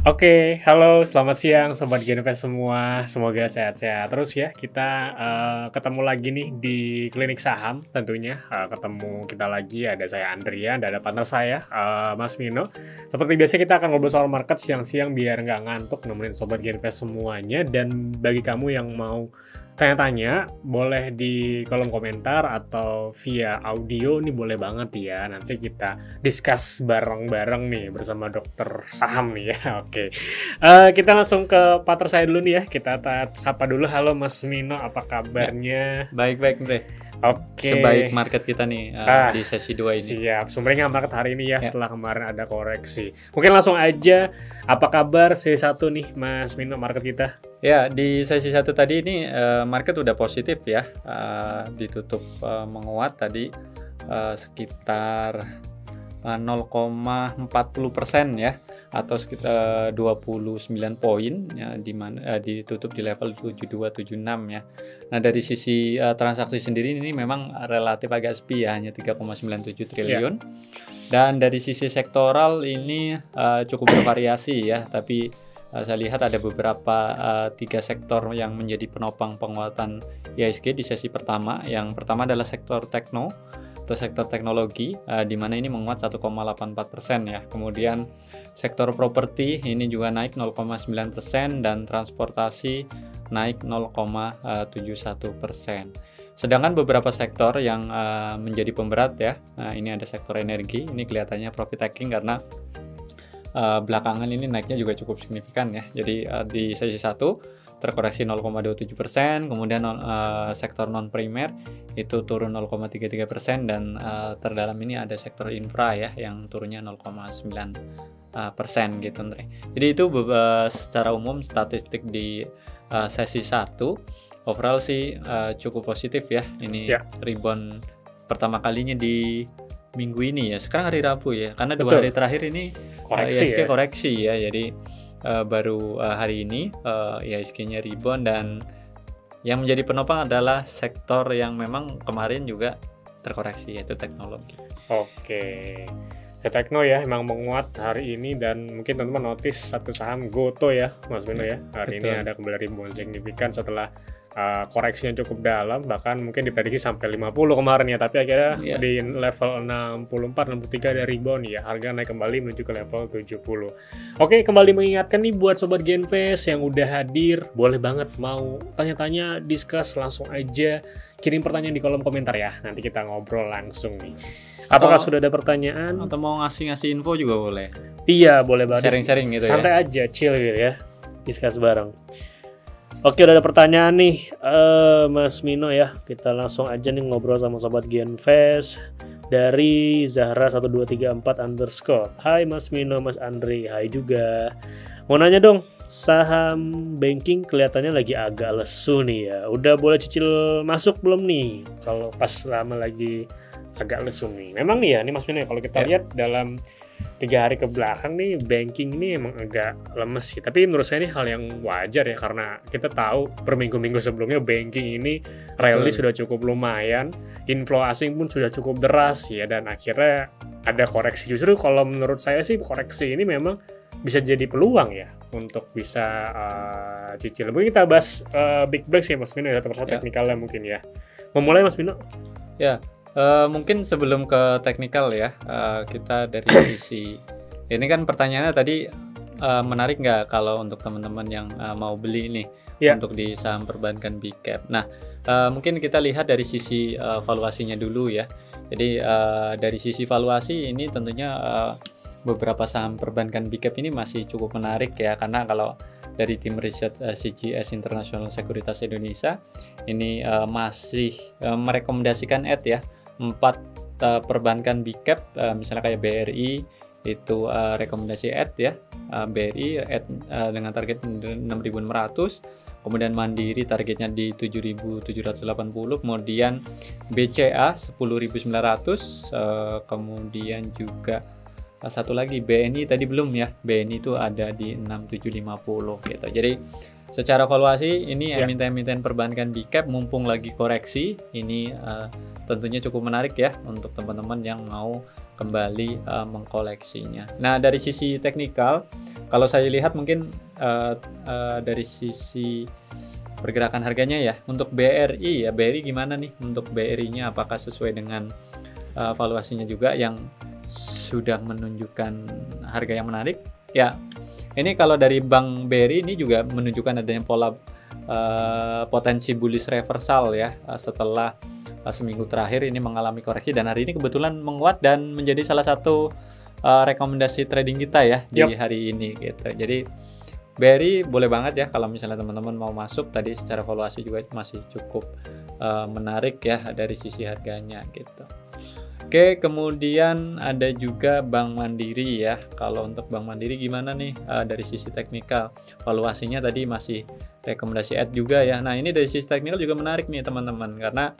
Oke, halo, selamat siang Sobat Genves semua. Semoga sehat-sehat terus ya. Kita ketemu lagi nih di Klinik Saham tentunya. Ketemu kita lagi, ada saya Andrian, dan ada partner saya, Mas Mino. Seperti biasa kita akan ngobrol soal market siang-siang biar nggak ngantuk nemenin Sobat Genves semuanya. Dan bagi kamu yang mau tanya-tanya, boleh di kolom komentar atau via audio, nih boleh banget ya. Nanti kita discuss bareng-bareng nih bersama dokter saham nih ya. Oke. Kita langsung ke partner saya dulu nih ya. Kita sapa dulu. Halo Mas Mino, apa kabarnya? Baik-baik, Bre. Oke. Sebaik market kita nih di sesi 2 ini. Siap. Sumbernya market hari ini ya, setelah kemarin ada koreksi. Mungkin langsung aja, apa kabar sesi 1 nih Mas Mino market kita? Ya, di sesi 1 tadi ini market udah positif ya. Ditutup menguat tadi sekitar 0,40% ya, atau sekitar 29 poin ya, di mana ditutup di level 7276 ya. Nah, dari sisi transaksi sendiri ini memang relatif agak sepi ya, hanya 3,97 triliun. Dan dari sisi sektoral ini cukup bervariasi ya, tapi saya lihat ada beberapa 3 sektor yang menjadi penopang penguatan IHSG di sesi pertama. Yang pertama adalah sektor tekno atau sektor teknologi, di mana ini menguat 1,84% ya. Kemudian sektor properti ini juga naik 0,9% dan transportasi naik 0,71%. Sedangkan beberapa sektor yang menjadi pemberat ya, ini ada sektor energi, ini kelihatannya profit taking karena belakangan ini naiknya juga cukup signifikan ya. Jadi di sesi 1 terkoreksi 0,27%, kemudian sektor non-primer itu turun 0,33%, dan terdalam ini ada sektor infra ya yang turunnya 0,9% gitu, Andre. Jadi itu secara umum statistik di sesi 1. Overall sih cukup positif ya. Ini rebound pertama kalinya di minggu ini ya. Sekarang hari Rabu ya, karena 2 hari terakhir ini koreksi ya. Jadi baru hari ini IHSG-nya rebound, dan yang menjadi penopang adalah sektor yang memang kemarin juga terkoreksi, yaitu teknologi. Oke. Ya, tekno ya emang menguat hari ini, dan mungkin teman-teman notice satu saham GoTo ya Mas Bino ya. Hari ini ada kembali rebound signifikan setelah koreksinya cukup dalam, bahkan mungkin diprediksi sampai 50 kemarin ya, tapi akhirnya di level 64-63 ada rebound ya, harga naik kembali menuju ke level 70. Oke, kembali mengingatkan nih buat Sobat Genves yang udah hadir, boleh banget mau tanya-tanya, discuss, langsung aja kirim pertanyaan di kolom komentar ya, nanti kita ngobrol langsung nih. Apakah sudah ada pertanyaan? Atau mau ngasih info juga boleh? Iya, boleh banget. Sharing-sharing gitu ya? Santai aja, chill gitu ya, discuss bareng. Oke, udah ada pertanyaan nih Mas Mino ya. Kita langsung aja nih ngobrol sama Sobat Genves dari Zahra1234_. Hai Mas Mino, Mas Andri, hai juga. Mau nanya dong, saham banking kelihatannya lagi agak lesu nih ya. Udah boleh cicil masuk belum nih? Kalau pas lama lagi agak lesu nih. Memang nih ya, nih Mas Mino ya, kalau kita lihat dalam 3 hari ke belakang nih banking ini emang agak lemes sih. Tapi menurut saya ini hal yang wajar ya, karena kita tahu per minggu-minggu sebelumnya banking ini rally sudah cukup lumayan, inflow asing pun sudah cukup deras ya, dan akhirnya ada koreksi. Justru kalau menurut saya sih koreksi ini memang bisa jadi peluang ya untuk bisa cicil. Mungkin kita bahas big break sih Mas Mino ya, terus teknikalnya mungkin ya. Memulai Mas Mino? Ya. Mungkin sebelum ke teknikal ya, kita dari sisi ini kan pertanyaannya tadi menarik nggak kalau untuk teman-teman yang mau beli nih untuk di saham perbankan big cap. Nah, mungkin kita lihat dari sisi valuasinya dulu ya. Jadi dari sisi valuasi ini tentunya beberapa saham perbankan big cap ini masih cukup menarik ya, karena kalau dari tim riset CGS International Sekuritas Indonesia ini masih merekomendasikan ya 4 perbankan big cap, misalnya kayak BRI itu rekomendasi ya, BRI dengan target 6.600, kemudian Mandiri targetnya di 7.780, kemudian BCA 10.900, kemudian juga satu lagi BNI tadi belum ya, BNI itu ada di 6.750 gitu. Jadi secara valuasi ini emiten-emiten perbankan big cap mumpung lagi koreksi ini tentunya cukup menarik ya untuk teman-teman yang mau kembali mengkoleksinya. Nah, dari sisi teknikal kalau saya lihat mungkin dari sisi pergerakan harganya ya, untuk BRI ya, BRI gimana nih untuk BRI-nya, apakah sesuai dengan valuasinya juga yang sudah menunjukkan harga yang menarik ya. Ini kalau dari Bank BRI ini juga menunjukkan adanya pola potensi bullish reversal ya, setelah seminggu terakhir ini mengalami koreksi dan hari ini kebetulan menguat dan menjadi salah satu rekomendasi trading kita ya di hari ini gitu. Jadi BRI boleh banget ya kalau misalnya teman-teman mau masuk, tadi secara valuasi juga masih cukup menarik ya dari sisi harganya gitu. Oke, kemudian ada juga Bank Mandiri ya. Kalau untuk Bank Mandiri gimana nih dari sisi teknikal? Valuasinya tadi masih rekomendasi add juga ya. Nah, ini dari sisi teknikal juga menarik nih teman-teman, karena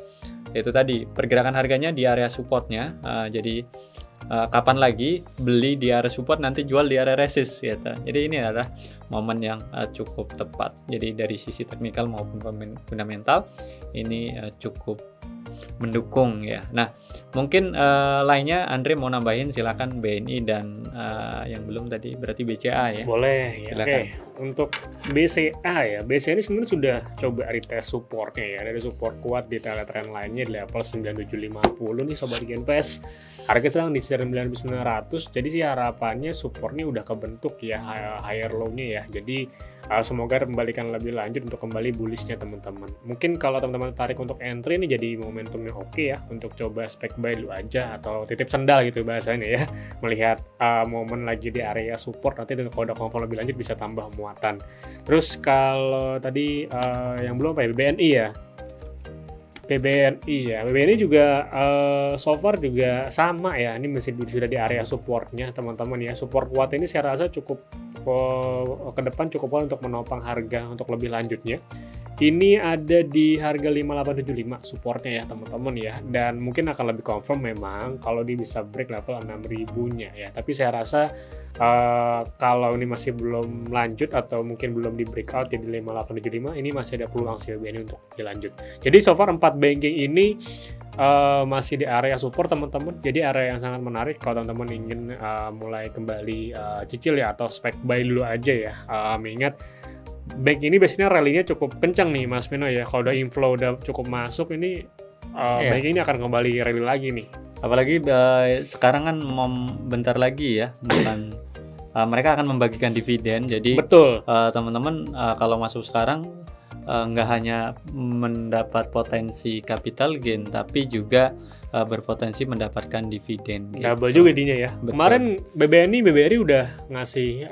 itu tadi pergerakan harganya di area supportnya. Jadi kapan lagi beli di area support, nanti jual di area resist gitu. Jadi ini adalah momen yang cukup tepat. Jadi dari sisi teknikal maupun fundamental ini cukup mendukung ya. Nah, mungkin lainnya Andre mau nambahin, silakan BNI dan yang belum tadi berarti BCA ya. Boleh ya. Oke. Untuk BCA ya. BCA ini sebenarnya sudah coba retest supportnya ya. Dari support kuat di trend lainnya di level 9750 nih sobat Genvest. Harga sedang di 9.900. Jadi sih harapannya supportnya udah kebentuk ya, higher low-nya ya. Jadi semoga kembalikan lebih lanjut untuk kembali bullishnya teman-teman. Mungkin kalau teman-teman tertarik untuk entry ini jadi momentumnya oke ya, untuk coba spec buy dulu aja atau titip sendal gitu bahasanya ya, melihat momen lagi di area support. Nanti kalau udah confirm lebih lanjut bisa tambah muatan. Terus kalau tadi yang belum apa ya, BBNI ya, PBNI ya, PBNI juga so far juga sama ya, ini masih sudah di area supportnya teman-teman ya. Support kuat ini saya rasa cukup ke depan cukup kuat untuk menopang harga untuk lebih lanjutnya. Ini ada di harga 5875 supportnya ya teman-teman ya, dan mungkin akan lebih confirm memang kalau dia bisa break level 6000-nya ya. Tapi saya rasa kalau ini masih belum lanjut atau mungkin belum di breakout ya di 5875, ini masih ada peluang CBN untuk dilanjut. Jadi so far 4 banking ini masih di area support teman-teman. Jadi area yang sangat menarik kalau teman-teman ingin mulai kembali cicil ya, atau spec buy dulu aja ya. Mengingat bank ini biasanya rally-nya cukup kencang nih Mas Mino ya. Kalau udah inflow udah cukup masuk, ini bank ini akan kembali rally lagi nih. Apalagi sekarang kan bentar lagi ya, bukan mereka akan membagikan dividen. Jadi betul, teman-teman kalau masuk sekarang nggak hanya mendapat potensi capital gain, tapi juga berpotensi mendapatkan dividen. Double juga dinya ya. Betul. Kemarin BBRI udah ngasih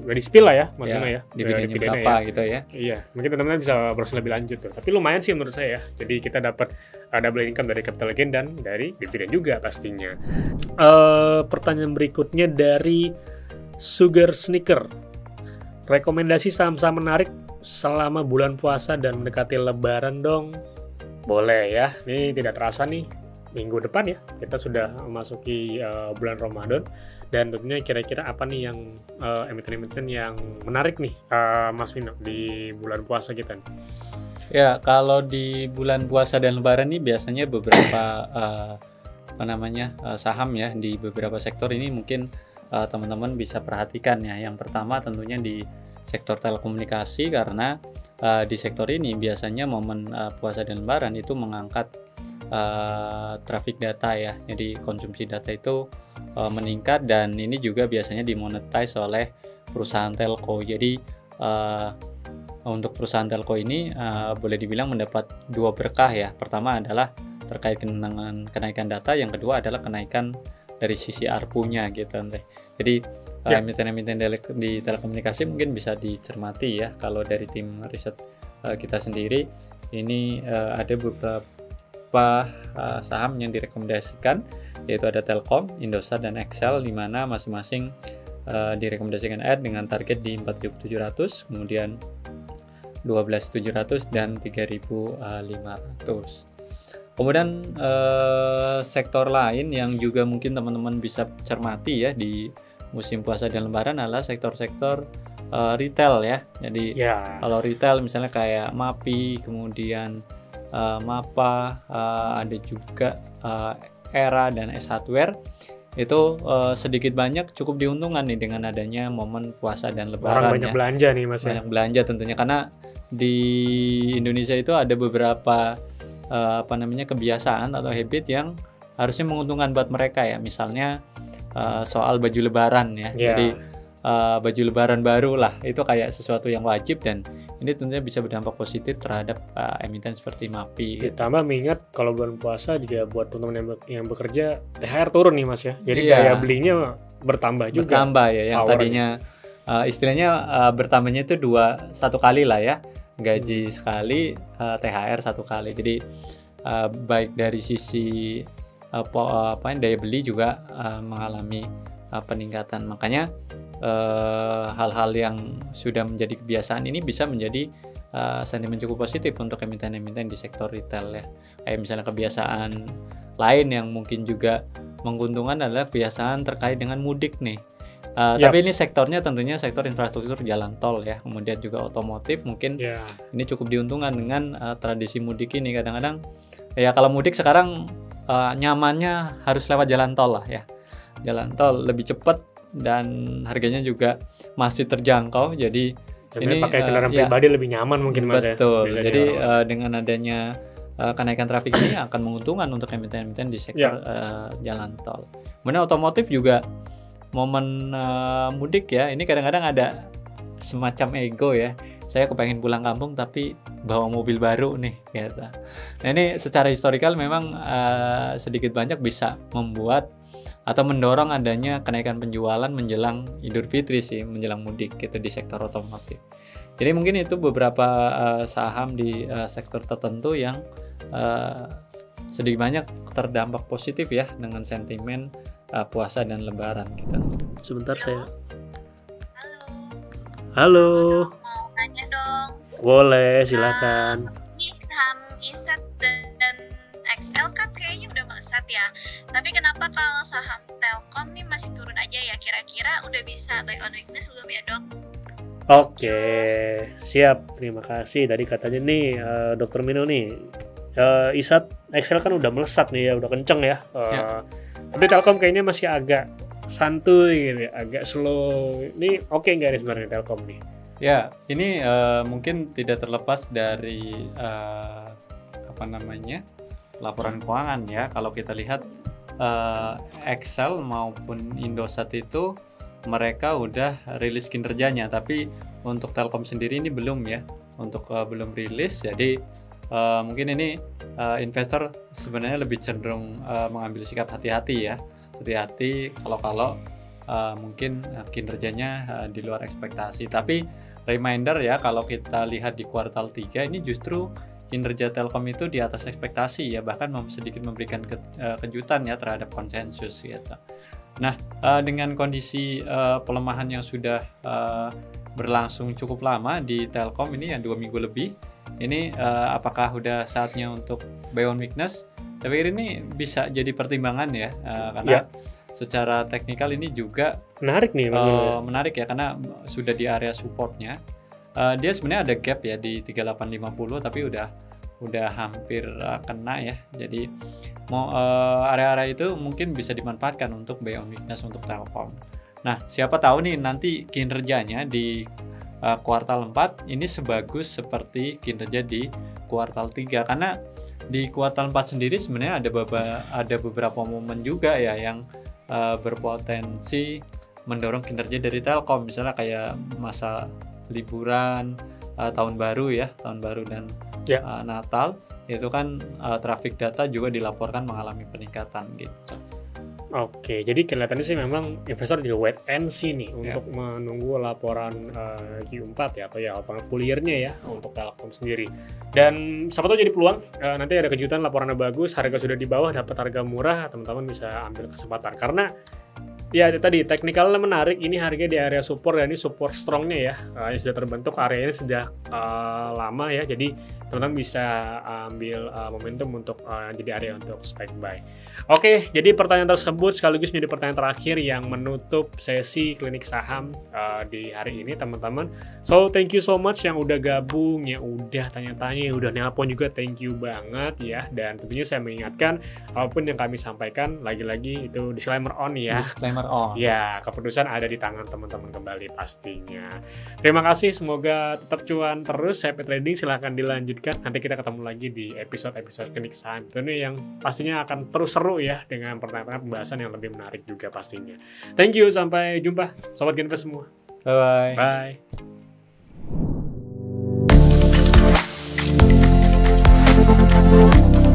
udah di spill lah ya, maksudnya ya. Dividennya berapa ya, gitu ya. Iya, mungkin teman-teman bisa browsing lebih lanjut tuh. Tapi lumayan sih menurut saya. Jadi kita dapat double income dari capital gain dan dari dividen juga pastinya. Pertanyaan berikutnya dari Sugar Sneaker. Rekomendasi saham-saham menarik selama bulan puasa dan mendekati lebaran dong. Boleh ya. Ini tidak terasa nih, minggu depan ya kita sudah memasuki bulan Ramadan, dan tentunya kira-kira apa nih yang emiten-emiten yang menarik nih Mas Vino di bulan puasa kita nih? Ya, kalau di bulan puasa dan lebaran nih biasanya beberapa saham ya di beberapa sektor ini mungkin teman-teman bisa perhatikan ya. Yang pertama tentunya di sektor telekomunikasi, karena di sektor ini biasanya momen puasa dan lebaran itu mengangkat traffic data ya. Jadi konsumsi data itu meningkat, dan ini juga biasanya dimonetize oleh perusahaan telco. Jadi untuk perusahaan telco ini boleh dibilang mendapat dua berkah ya. Pertama adalah terkait dengan kenaikan data, yang kedua adalah kenaikan dari sisi ARPU-nya gitu. Jadi emiten-emiten di telekomunikasi mungkin bisa dicermati ya. Kalau dari tim riset kita sendiri ini ada beberapa saham yang direkomendasikan, yaitu ada Telkom, Indosat, dan Excel, di mana masing-masing direkomendasikan add dengan target di 4.700, kemudian 12.700 dan 3.500. Kemudian sektor lain yang juga mungkin teman-teman bisa cermati ya di musim puasa dan lebaran adalah sektor-sektor retail ya. Jadi kalau retail misalnya kayak MAPI, kemudian MAPA, ada juga Era dan S Hardware. itu sedikit banyak cukup diuntungkan nih dengan adanya momen puasa dan lebaran. Orang banyak belanja nih Mas banyak belanja tentunya, karena di Indonesia itu ada beberapa kebiasaan atau habit yang harusnya menguntungkan buat mereka ya. Misalnya soal baju lebaran ya. Jadi baju lebaran baru lah, itu kayak sesuatu yang wajib, dan ini tentunya bisa berdampak positif terhadap emiten seperti MAPI. Ditambah mengingat kalau bulan puasa juga buat teman-teman yang bekerja THR turun nih Mas ya, jadi daya belinya bertambah juga. Bertambah ya, yang tadinya istilahnya bertambahnya itu satu kali lah ya, gaji sekali, THR satu kali. Jadi baik dari sisi daya beli juga mengalami peningkatan. Makanya hal-hal yang sudah menjadi kebiasaan ini bisa menjadi sentimen cukup positif untuk emiten-emiten di sektor retail ya. Kayak misalnya kebiasaan lain yang mungkin juga menguntungkan adalah kebiasaan terkait dengan mudik nih. Tapi ini sektornya tentunya sektor infrastruktur jalan tol ya, kemudian juga otomotif mungkin ini cukup diuntungkan dengan tradisi mudik ini. Kadang-kadang ya kalau mudik sekarang nyamannya harus lewat jalan tol lah ya. Jalan tol lebih cepat dan harganya juga masih terjangkau, jadi ini pakai kendaraan pribadi lebih nyaman mungkin Mas. Betul. Jadi dengan adanya kenaikan trafik ini akan menguntungkan untuk emiten-emiten di sektor jalan tol. Kemudian otomotif juga momen mudik ya, ini kadang-kadang ada semacam ego ya. Saya kepengen pulang kampung tapi bawa mobil baru nih gitu. Nah ini secara historikal memang sedikit banyak bisa membuat atau mendorong adanya kenaikan penjualan menjelang Idul Fitri sih, menjelang mudik gitu di sektor otomotif. Jadi mungkin itu beberapa saham di sektor tertentu yang sedikit banyak terdampak positif ya dengan sentimen puasa dan lebaran gitu. Sebentar saya. Halo. Mau tanya dong. Boleh, silakan. Ini saham ISET dan XL kan kayaknya udah melesat ya. Tapi kenapa kalau saham Telkom nih masih turun aja ya? Kira-kira udah bisa buy on weakness belum ya dok? Oke, siap. Terima kasih. Tadi katanya nih Dr. Mino nih, ISET XL kan udah melesat nih ya, udah kenceng ya. Tapi Telkom kayaknya masih agak santuy gitu ya, agak slow. Ini oke nggak nih sebenarnya Telkom nih? Ya, ini mungkin tidak terlepas dari laporan keuangan ya. Kalau kita lihat Excel maupun Indosat itu mereka udah rilis kinerjanya, tapi untuk Telkom sendiri ini belum ya, belum rilis. Jadi mungkin ini investor sebenarnya lebih cenderung mengambil sikap hati-hati ya, hati-hati kalau mungkin kinerjanya di luar ekspektasi. Tapi reminder ya, kalau kita lihat di kuartal 3 ini justru kinerja Telkom itu di atas ekspektasi ya, bahkan sedikit memberikan kejutan ya terhadap konsensus gitu. Nah, dengan kondisi pelemahan yang sudah berlangsung cukup lama di Telkom ini yang 2 minggu lebih, ini apakah udah saatnya untuk buy on weakness? Tapi ini bisa jadi pertimbangan ya, karena secara teknikal ini juga menarik nih, menarik ya, karena sudah di area supportnya. Dia sebenarnya ada gap ya di 3850, tapi udah hampir kena ya. Jadi area-area itu mungkin bisa dimanfaatkan untuk buy on weakness untuk Telkom. Nah, siapa tahu nih nanti kinerjanya di kuartal 4 ini sebagus seperti kinerja di kuartal 3, karena di kuartal 4 sendiri sebenarnya ada beberapa momen juga ya yang berpotensi mendorong kinerja dari Telkom, misalnya kayak masa liburan tahun baru dan Natal, itu kan traffic data juga dilaporkan mengalami peningkatan gitu. Oke, jadi kelihatannya sih memang investor juga wait and see nih untuk menunggu laporan Q4 ya, atau ya laporan full year-nya ya untuk Telkom sendiri. Dan siapa tahu jadi peluang, nanti ada kejutan laporannya bagus, harga sudah di bawah, dapat harga murah, teman-teman bisa ambil kesempatan. Karena ya tadi teknikalnya menarik, ini harga di area support ya, ini support strongnya ya, ini sudah terbentuk, area ini sudah lama ya, jadi teman-teman bisa ambil momentum untuk jadi area untuk spike buy. Oke, jadi pertanyaan tersebut sekaligus menjadi pertanyaan terakhir yang menutup sesi klinik saham di hari ini, teman-teman. So, thank you so much yang udah gabung, yang udah tanya-tanya, yang udah nelpon juga, thank you banget ya. Dan tentunya saya mengingatkan, apapun yang kami sampaikan, lagi-lagi itu disclaimer on ya. Disclaimer on. Ya, keputusan ada di tangan teman-teman kembali pastinya. Terima kasih, semoga tetap cuan terus. Happy trading, silahkan dilanjutkan. Nanti kita ketemu lagi di episode-episode klinik saham. Tentunya yang pastinya akan terus seru ya, dengan pertanyaan pembahasan yang lebih menarik juga pastinya. Thank you, sampai jumpa Sobat Genvest semua. Bye-bye. Bye.